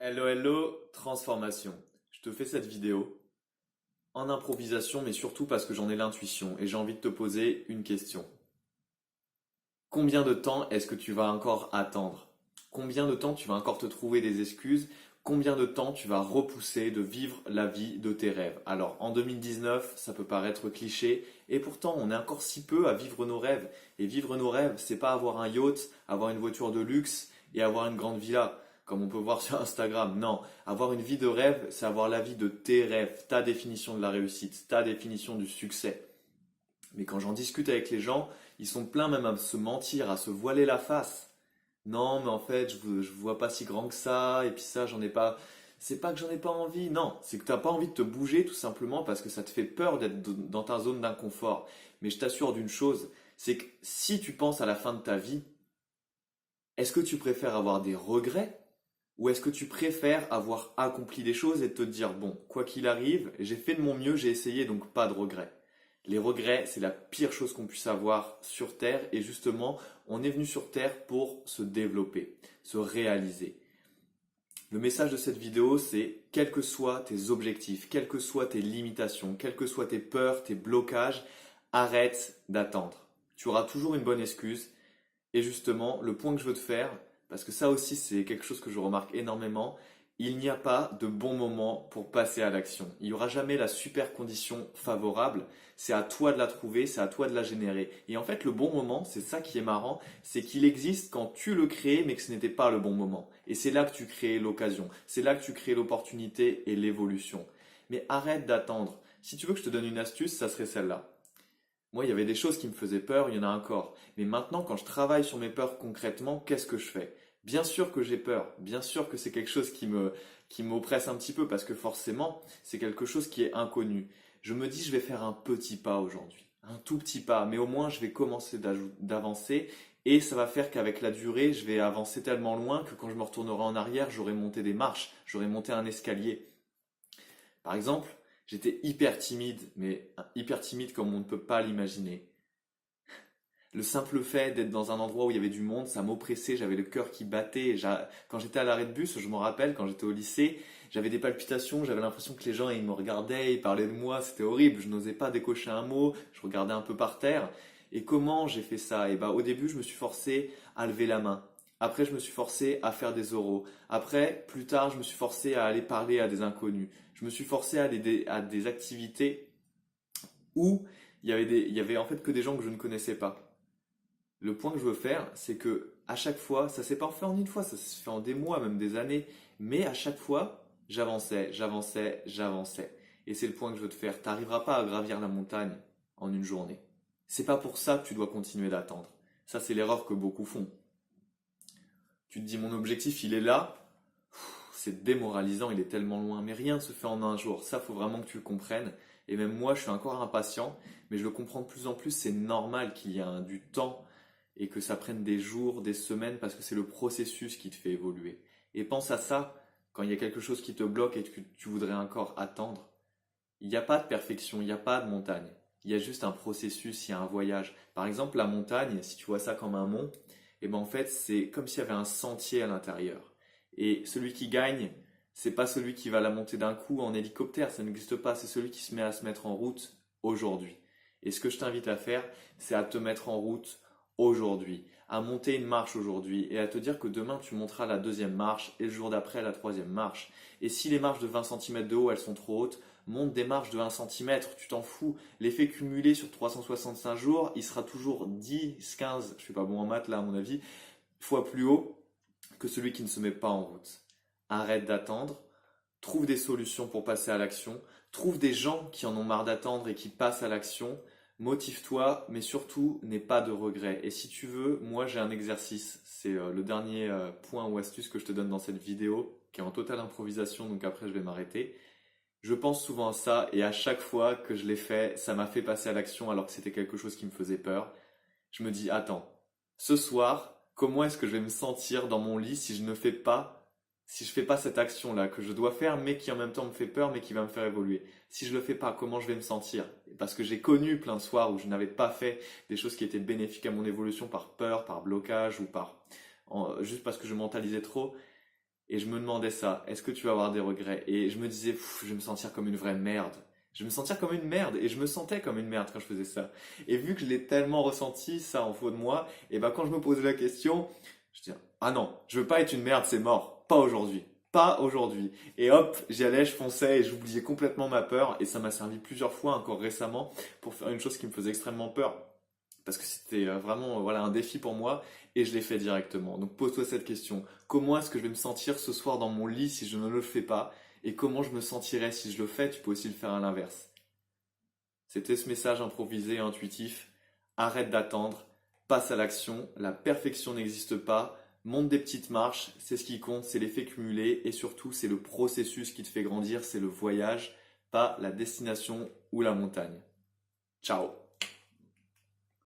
Hello, hello, transformation. Je te fais cette vidéo en improvisation, mais surtout parce que j'en ai l'intuition et j'ai envie de te poser une question. Combien de temps est-ce que tu vas encore attendre? Combien de temps tu vas encore te trouver des excuses? Combien de temps tu vas repousser de vivre la vie de tes rêves? Alors, en 2019, ça peut paraître cliché, et pourtant, on est encore si peu à vivre nos rêves. Et vivre nos rêves, c'est pas avoir un yacht, avoir une voiture de luxe et avoir une grande villa, comme on peut voir sur Instagram. Non, avoir une vie de rêve, c'est avoir la vie de tes rêves, ta définition de la réussite, ta définition du succès. Mais quand j'en discute avec les gens, ils sont pleins même à se mentir, à se voiler la face. Non, mais en fait, je vois pas si grand que ça, et puis ça, j'en ai pas. C'est pas que j'en ai pas envie, non, c'est que t'as pas envie de te bouger tout simplement parce que ça te fait peur d'être dans ta zone d'inconfort. Mais je t'assure d'une chose, c'est que si tu penses à la fin de ta vie, est-ce que tu préfères avoir des regrets ou est-ce que tu préfères avoir accompli des choses et te dire, bon, quoi qu'il arrive, j'ai fait de mon mieux, j'ai essayé, donc pas de regrets. Les regrets, c'est la pire chose qu'on puisse avoir sur Terre et justement, on est venu sur Terre pour se développer, se réaliser. Le message de cette vidéo, c'est quels que soient tes objectifs, quelles que soient tes limitations, quelles que soient tes peurs, tes blocages, arrête d'attendre. Tu auras toujours une bonne excuse. Et justement, le point que je veux te faire, parce que ça aussi c'est quelque chose que je remarque énormément, il n'y a pas de bon moment pour passer à l'action. Il n'y aura jamais la super condition favorable. C'est à toi de la trouver, c'est à toi de la générer. Et en fait, le bon moment, c'est ça qui est marrant, c'est qu'il existe quand tu le crées, mais que ce n'était pas le bon moment. Et c'est là que tu crées l'occasion. C'est là que tu crées l'opportunité et l'évolution. Mais arrête d'attendre. Si tu veux que je te donne une astuce, ça serait celle-là. Moi, il y avait des choses qui me faisaient peur, il y en a encore. Mais maintenant, quand je travaille sur mes peurs concrètement, qu'est-ce que je fais? Bien sûr que j'ai peur, bien sûr que c'est quelque chose qui m'oppresse un petit peu parce que forcément, c'est quelque chose qui est inconnu. Je me dis, je vais faire un petit pas aujourd'hui, un tout petit pas, mais au moins, je vais commencer d'avancer et ça va faire qu'avec la durée, je vais avancer tellement loin que quand je me retournerai en arrière, j'aurai monté des marches, j'aurai monté un escalier. Par exemple, j'étais hyper timide, mais hyper timide comme on ne peut pas l'imaginer. Le simple fait d'être dans un endroit où il y avait du monde, ça m'oppressait, j'avais le cœur qui battait. Quand j'étais à l'arrêt de bus, je me rappelle, quand j'étais au lycée, j'avais des palpitations, j'avais l'impression que les gens ils me regardaient, ils parlaient de moi, c'était horrible, je n'osais pas décocher un mot, je regardais un peu par terre. Et comment j'ai fait ça? Et bah au début, je me suis forcé à lever la main. Après, je me suis forcé à faire des oraux. Après, plus tard, je me suis forcé à aller parler à des inconnus. Je me suis forcé à aller à des activités où il y avait en fait que des gens que je ne connaissais pas. Le point que je veux faire, c'est que à chaque fois, ça s'est pas fait en une fois, ça se fait en des mois, même des années, mais à chaque fois, j'avançais, j'avançais, j'avançais. Et c'est le point que je veux te faire. Tu n'arriveras pas à gravir la montagne en une journée. C'est pas pour ça que tu dois continuer d'attendre. Ça, c'est l'erreur que beaucoup font. Tu te dis, mon objectif, il est là. C'est démoralisant, il est tellement loin. Mais rien ne se fait en un jour. Ça, faut vraiment que tu le comprennes. Et même moi, je suis encore impatient, mais je le comprends de plus en plus. C'est normal qu'il y ait du temps et que ça prenne des jours, des semaines, parce que c'est le processus qui te fait évoluer. Et pense à ça quand il y a quelque chose qui te bloque et que tu voudrais encore attendre. Il n'y a pas de perfection, il n'y a pas de montagne. Il y a juste un processus, il y a un voyage. Par exemple, la montagne, si tu vois ça comme un mont, et ben en fait, c'est comme s'il y avait un sentier à l'intérieur. Et celui qui gagne, c'est pas celui qui va la monter d'un coup en hélicoptère, ça n'existe pas, c'est celui qui se met à se mettre en route aujourd'hui. Et ce que je t'invite à faire, c'est à te mettre en route aujourd'hui, à monter une marche aujourd'hui et à te dire que demain tu monteras la deuxième marche et le jour d'après la troisième marche. Et si les marches de 20 cm de haut, elles sont trop hautes, monte des marches de 1 cm, tu t'en fous. L'effet cumulé sur 365 jours, il sera toujours 10, 15, je suis pas bon en maths là à mon avis, fois plus haut que celui qui ne se met pas en route. Arrête d'attendre, trouve des solutions pour passer à l'action, trouve des gens qui en ont marre d'attendre et qui passent à l'action, motive-toi, mais surtout, n'aie pas de regrets. Et si tu veux, moi j'ai un exercice, c'est le dernier point ou astuce que je te donne dans cette vidéo, qui est en totale improvisation, donc après je vais m'arrêter. Je pense souvent à ça et à chaque fois que je l'ai fait, ça m'a fait passer à l'action alors que c'était quelque chose qui me faisait peur. Je me dis, attends, ce soir, comment est-ce que je vais me sentir dans mon lit si je ne fais pas, si je fais pas cette action-là que je dois faire, mais qui en même temps me fait peur, mais qui va me faire évoluer. Si je le fais pas, comment je vais me sentir? Parce que j'ai connu plein de soirs où je n'avais pas fait des choses qui étaient bénéfiques à mon évolution par peur, par blocage ou juste parce que je mentalisais trop. Et je me demandais ça, est-ce que tu vas avoir des regrets? Et je me disais, je vais me sentir comme une vraie merde. Je vais me sentir comme une merde et je me sentais comme une merde quand je faisais ça. Et vu que je l'ai tellement ressenti, ça en faux de moi, et ben quand je me posais la question, je dis, ah non, je veux pas être une merde, c'est mort. Pas aujourd'hui. Pas aujourd'hui. Et hop, j'y allais, je fonçais et j'oubliais complètement ma peur. Et ça m'a servi plusieurs fois, encore récemment, pour faire une chose qui me faisait extrêmement peur. Parce que c'était vraiment voilà, un défi pour moi et je l'ai fait directement. Donc pose-toi cette question. Comment est-ce que je vais me sentir ce soir dans mon lit si je ne le fais pas? Et comment je me sentirais si je le fais? Tu peux aussi le faire à l'inverse. C'était ce message improvisé et intuitif. Arrête d'attendre, passe à l'action. La perfection n'existe pas. Monte des petites marches, c'est ce qui compte, c'est l'effet cumulé et surtout c'est le processus qui te fait grandir, c'est le voyage, pas la destination ou la montagne. Ciao!